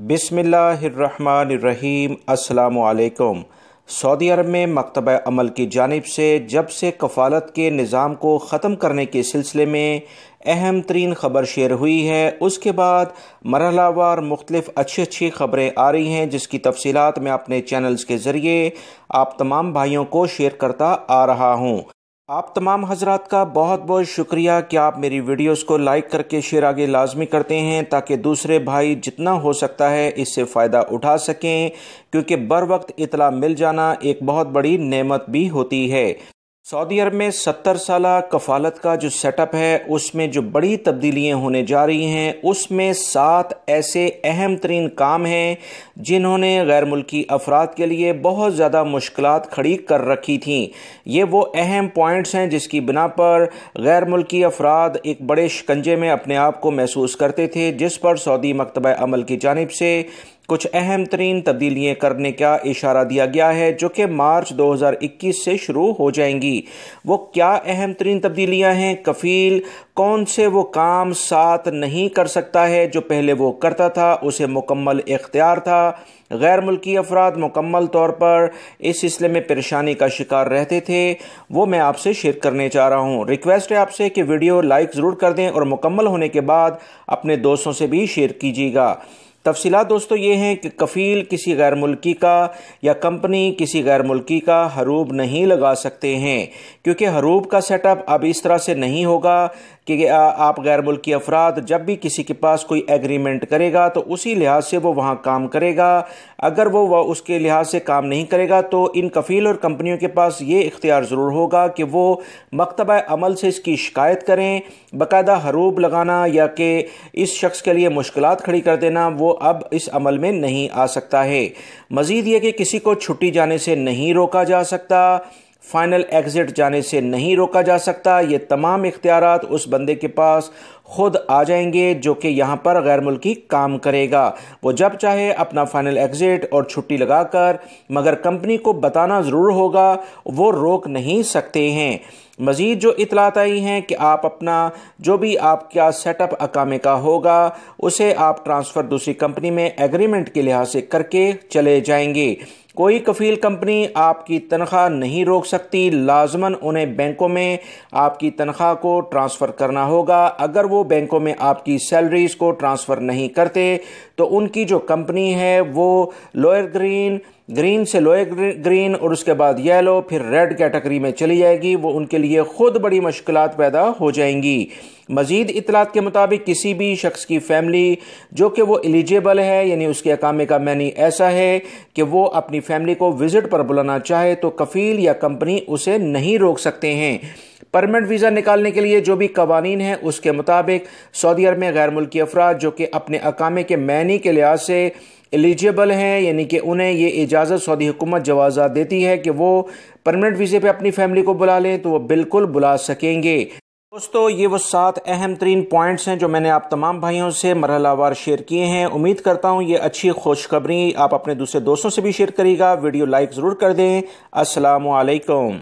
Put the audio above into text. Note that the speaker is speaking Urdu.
بسم اللہ الرحمن الرحیم۔ السلام علیکم۔ سعودی عرب میں مکتبہ عمل کی جانب سے جب سے کفالت کے نظام کو ختم کرنے کے سلسلے میں اہم ترین خبر شیئر ہوئی ہے، اس کے بعد مرحلہ وار مختلف اچھی خبریں آ رہی ہیں، جس کی تفصیلات میں اپنے چینلز کے ذریعے آپ تمام بھائیوں کو شیئر کرتا آ رہا ہوں۔ آپ تمام حضرات کا بہت بہت شکریہ کہ آپ میری ویڈیوز کو لائک کر کے شیئر آگے لازمی کرتے ہیں، تاکہ دوسرے بھائی جتنا ہو سکتا ہے اس سے فائدہ اٹھا سکیں، کیونکہ بر وقت اطلاع مل جانا ایک بہت بڑی نعمت بھی ہوتی ہے۔ سعودی عرب میں 70 سالہ کفالت کا جو سیٹ اپ ہے، اس میں جو بڑی تبدیلیاں ہونے جا رہی ہیں، اس میں 7 ایسے اہم ترین کام ہیں جنہوں نے غیر ملکی افراد کے لیے بہت زیادہ مشکلات کھڑی کر رکھی تھیں۔ یہ وہ اہم پوائنٹس ہیں جس کی بنا پر غیر ملکی افراد ایک بڑے شکنجے میں اپنے آپ کو محسوس کرتے تھے، جس پر سعودی مکتبہ عمل کی جانب سے کچھ اہم ترین تبدیلیاں کرنے کا اشارہ دیا گیا ہے، جو کہ مارچ 2021 سے شروع ہو جائیں گی۔ وہ کیا اہم ترین تبدیلیاں ہیں؟ کفیل کون سے وہ کام ساتھ نہیں کر سکتا ہے جو پہلے وہ کرتا تھا، اسے مکمل اختیار تھا۔ غیر ملکی افراد مکمل طور پر اس سلسلے میں پریشانی کا شکار رہتے تھے، وہ میں آپ سے شیئر کرنے چاہ رہا ہوں۔ ریکویسٹ ہے آپ سے کہ ویڈیو لائک ضرور کر دیں اور مکمل ہونے کے بعد اپنے دوستوں سے بھی شیئر کیجیے گا۔ تفصیلات دوستو یہ ہیں کہ کفیل کسی غیر ملکی کا یا کمپنی کسی غیر ملکی کا حروب نہیں لگا سکتے ہیں، کیونکہ حروب کا سیٹ اپ اب اس طرح سے نہیں ہوگا کہ آپ غیر ملکی افراد جب بھی کسی کے پاس کوئی ایگریمنٹ کرے گا تو اسی لحاظ سے وہ وہاں کام کرے گا۔ اگر وہ اس کے لحاظ سے کام نہیں کرے گا تو ان کفیل اور کمپنیوں کے پاس یہ اختیار ضرور ہوگا کہ وہ مکتبہ عمل سے اس کی شکایت کریں۔ باقاعدہ حروب لگانا یا کہ اس شخص کے لیے مشکلات کھڑی کر دینا، وہ اب اس عمل میں نہیں آ سکتا ہے۔ مزید یہ کہ کسی کو چھٹی جانے سے نہیں روکا جا سکتا، فائنل ایگزٹ جانے سے نہیں روکا جا سکتا۔ یہ تمام اختیارات اس بندے کے پاس خود آ جائیں گے جو کہ یہاں پر غیر ملکی کام کرے گا۔ وہ جب چاہے اپنا فائنل ایگزٹ اور چھٹی لگا کر، مگر کمپنی کو بتانا ضرور ہوگا، وہ روک نہیں سکتے ہیں۔ مزید جو اطلاعات آئی ہیں کہ آپ اپنا جو بھی آپ کا سیٹ اپ اقامے کا ہوگا، اسے آپ ٹرانسفر دوسری کمپنی میں ایگریمنٹ کے لحاظ سے کر کے چلے جائیں گے۔ کوئی کفیل کمپنی آپ کی تنخواہ نہیں روک سکتی، لازماً انہیں بینکوں میں آپ کی تنخواہ کو ٹرانسفر کرنا ہوگا۔ اگر وہ بینکوں میں آپ کی سیلریز کو ٹرانسفر نہیں کرتے تو ان کی جو کمپنی ہے وہ لوئر گرین سے لوئر گرین اور اس کے بعد یلو پھر ریڈ کیٹیگری میں چلی جائے گی۔ وہ ان کے لیے خود بڑی مشکلات پیدا ہو جائیں گی۔ مزید اطلاعات کے مطابق کسی بھی شخص کی فیملی جو کہ وہ ایلیجیبل ہے، یعنی اس کے اقامے کا معنی ایسا ہے کہ وہ اپنی فیملی کو وزٹ پر بلانا چاہے، تو کفیل یا کمپنی اسے نہیں روک سکتے ہیں۔ پرمنٹ ویزا نکالنے کے لیے جو بھی قوانین ہیں، اس کے مطابق سعودی عرب میں غیر ملکی افراد جو کہ اپنے اقامے کے معنی کے لحاظ سے ایلیجیبل ہیں، یعنی کہ انہیں یہ اجازت سعودی حکومت جوازات دیتی ہے کہ وہ پرمنٹ ویزے پہ اپنی فیملی کو بلا لیں، تو وہ بالکل بلا سکیں گے۔ دوستو یہ وہ 7 اہم ترین پوائنٹس ہیں جو میں نے آپ تمام بھائیوں سے مرحلہ وار شیئر کیے ہیں۔ امید کرتا ہوں یہ اچھی خوشخبری آپ اپنے دوسرے دوستوں سے بھی شیئر کرے گا۔ ویڈیو لائک ضرور کر دیں۔ السلام علیکم۔